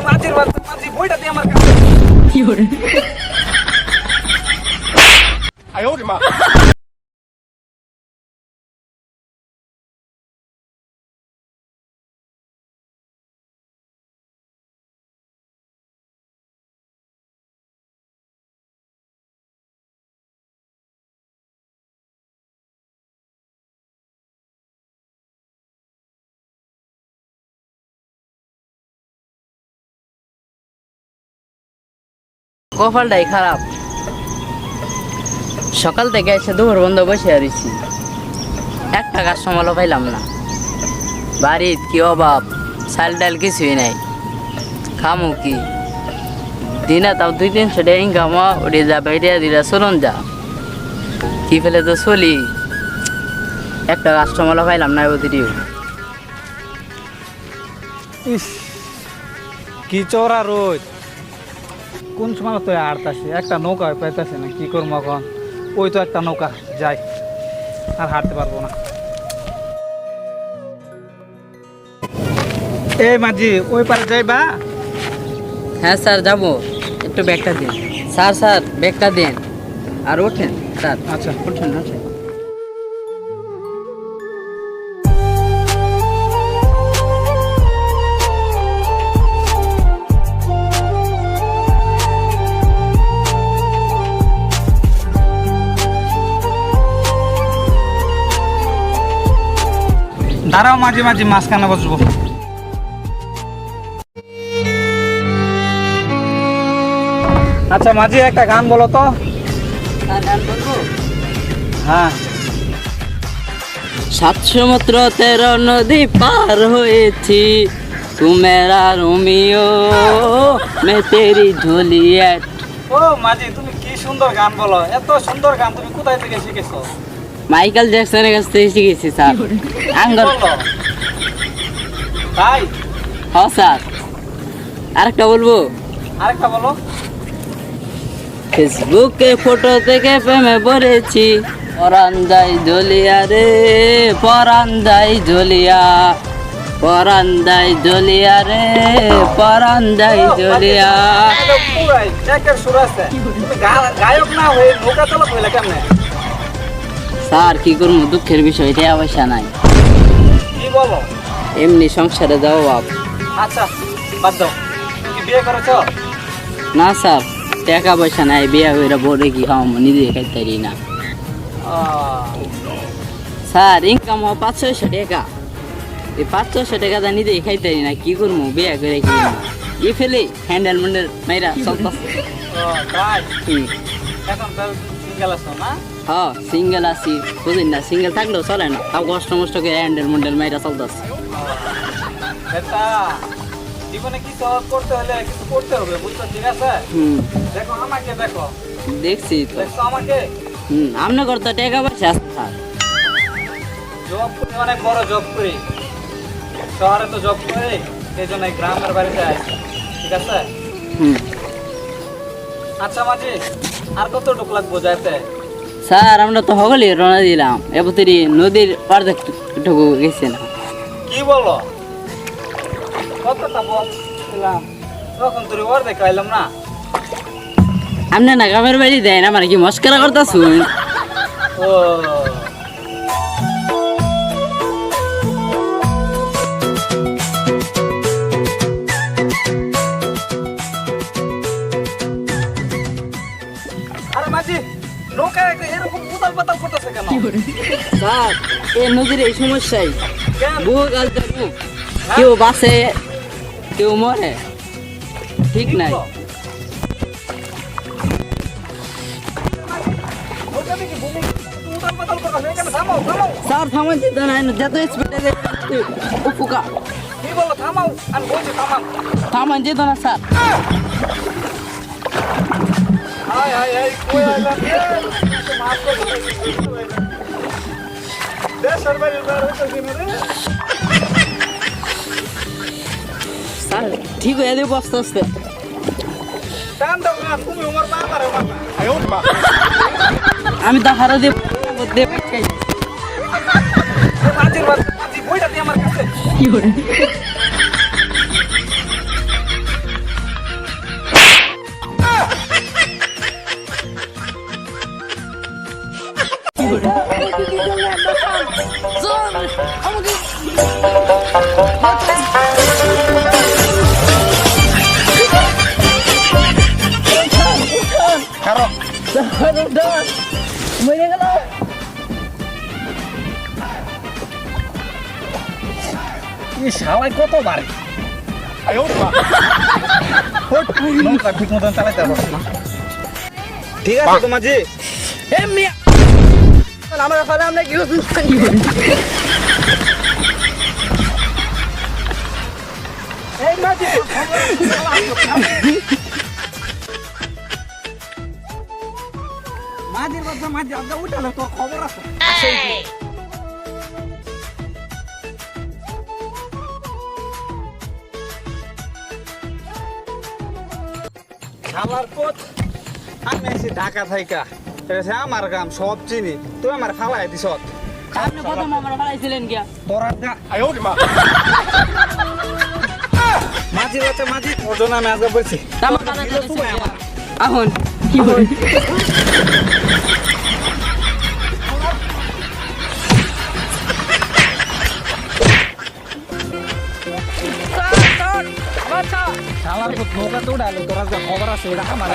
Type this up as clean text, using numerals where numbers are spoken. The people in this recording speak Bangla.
মাঝির বাচ্চা মাঝি বইটা দিয়ে আমার কাছে। কপালটাই খারাপ, সকাল থেকে এসে দুপুর বন্ধ বসে আছি, একটা কাস্টমারও পাইলাম না। বাড়ির কি অভাব, চাল ডাল কিছুই নাই, খামু কি? দিনে তাও 200-300 টাকা ইনকাম উঠে যা বাইরে দিলে চলুন যা, কি ফেলে তো চলি, একটা কাস্টমারও পাইলাম না ওদিকেও। ইস কি চওড়া রোদ, কোন সময় তো হাঁটতাছি, একটা নৌকা পাইতেছে না, কি করবো এখন? ওই তো একটা নৌকা, যাই, আর হাঁটতে পারবো না। এই মাঝি ওই পারে যাইবা? হ্যাঁ স্যার যাবো, একটু ব্যাগটা দিন। স্যার ব্যাগটা দিন আর ওঠেন স্যার। আচ্ছা ওঠেন ওঠেন। দাঁড়াও, মাঝে মাঝে মাঝখানে বসবো। আচ্ছা মাঝি একটা গান বলো তো। স্যার গান বলবো? হ্যাঁ। 7 সমুদ্র 13 নদী পার হয়েছি, তু মেরা রোমিও মে তেরি জুলিয়েট। ও মাঝি তুমি কি সুন্দর গান বলো, এত সুন্দর গান তুমি কোথায় থেকে শিখেছো? মাইকেল জ্যাকসনের কাছ থেকে শিখেছি স্যার। আঙ্গর বলো। তাই? হ স্যার। আরেকটা বলবো? আরেকটা বলো। ফেসবুকে ফটো থেকে প্রেমে পড়েছি, পরান যায় জ্বলিয়া রে, পরান যায় জ্বলিয়া, পরান যায় জ্বলিয়া রে, পরান যায় জ্বলিয়া। পুরাই একের সুর আছে, তুমি গায়ক না হয়ে নৌকা চালক হইলে কেমনে? স্যার কি করবো, দুঃখের বিষয়, টাকা পয়সা নাই, কি বলো? এমনি সংসারে যাও বাপ। আচ্ছা বাদ দাও, তুমি কি বিয়ে করেছো? না স্যার, টাকা পয়সা নাই, বিয়া করে বলে কি খাওয়াবো, নিজে খাইতে পারি না। স্যার ইনকাম হয় 500-600 টাকা, এই 500-600 টাকা দা নিজে খাইতে পারি না, কি করবো, বিয়া করে কি ই ফেলে হ্যান্ডেল ম্যান্ডেল মেয়েরা চলতেছে। তাই? এখন তো সিঙ্গেল আছো না? হ্যাঁ সিঙ্গেল আছি, বুঝিন না, সিঙ্গেল থাকলেও চলে না, তাও কষ্ট মষ্ট করে হ্যান্ডেল ম্যান্ডেল মেয়েরা চলতেছে। এটা জীবনে কিছু করতে হলে কিছু করতে হবে, বুঝছো? ঠিক আছে, দেখো আমাকে, দেখো দেখছি তো। দেখছো আমাকে? আপনার ঘর তো টাকা পয়সা আছে স্যার। জব করি, অনেক বড় জব করি, শহরে তো জব করি, সেই জন্য এই গ্রামের বাড়িতে আসি। ঠিক আছে। আচ্ছা মাঝি, আর কতটুকু লাগবো যাইতে? স্যার আমরা তো হগলি রওনা দিলাম, এবার নদীর অর্ধেকটুকু গেছে না। কি বলো? কতটা বলছিলাম তখন তুই ওর দেখে আইলাম না। আপনি না গ্রামের বাড়ি দেন, আমার কি মস্করা করতেছুন? ও আরে মাঝি, নৌকা এরকম উতাল পাতাল করতেছে কেন? স্যার এই নদীর এই সমস্যাই, কেন? বহু কাল ধরে কেউ বাসে কেউ মরে, ঠিক নাই। ওইটা দেখি ভূমি উতাল পাতাল করতেছে, এখানে থামাও, থামাও। স্যার থামান যেত না, যত স্পিডে উপকা কি বলো? থামাও, আমি বলছি থামাও। থামান যেত না স্যার। হাই হাই হাই, কই আইলাম রে? মাফ করে দেশের বাড়ি বের হইতেছি না রে। স্যার ঠিক হয়ে যাবে আস্তে আস্তে। টান দাও না, তুমি আমার মা মারে মারবা। আমি তো হারা দেব দেব। মাঝির বাচ্চা মাঝি বইটা দিয়ে আমার কাছে। শালাই কত বাড়ি নৌকা ঠিক মতন চালাইতে পারছ না ঠিক আছে তো মাঝি এ মিয়া আমরা ফলে আমরা কি এই মাঝি মাঝির কথা মাঝি আগে উঠালে তোর খবর আছে খাবার পথ আমি আছি ঢাকা থাইকা এটা আমার গ্রাম সব চিনি তুই আমার ফালাই দিস আপনি প্রথম আমরা ফলাইছিলেন কি তোরা মাঝি বাচ্চা মাঝি তোর জন্য আমি আজকে বলছি আমার কথা এখন কি বল শালার নৌকা তো উড়ালো তোরা খবর আছে এটা আমার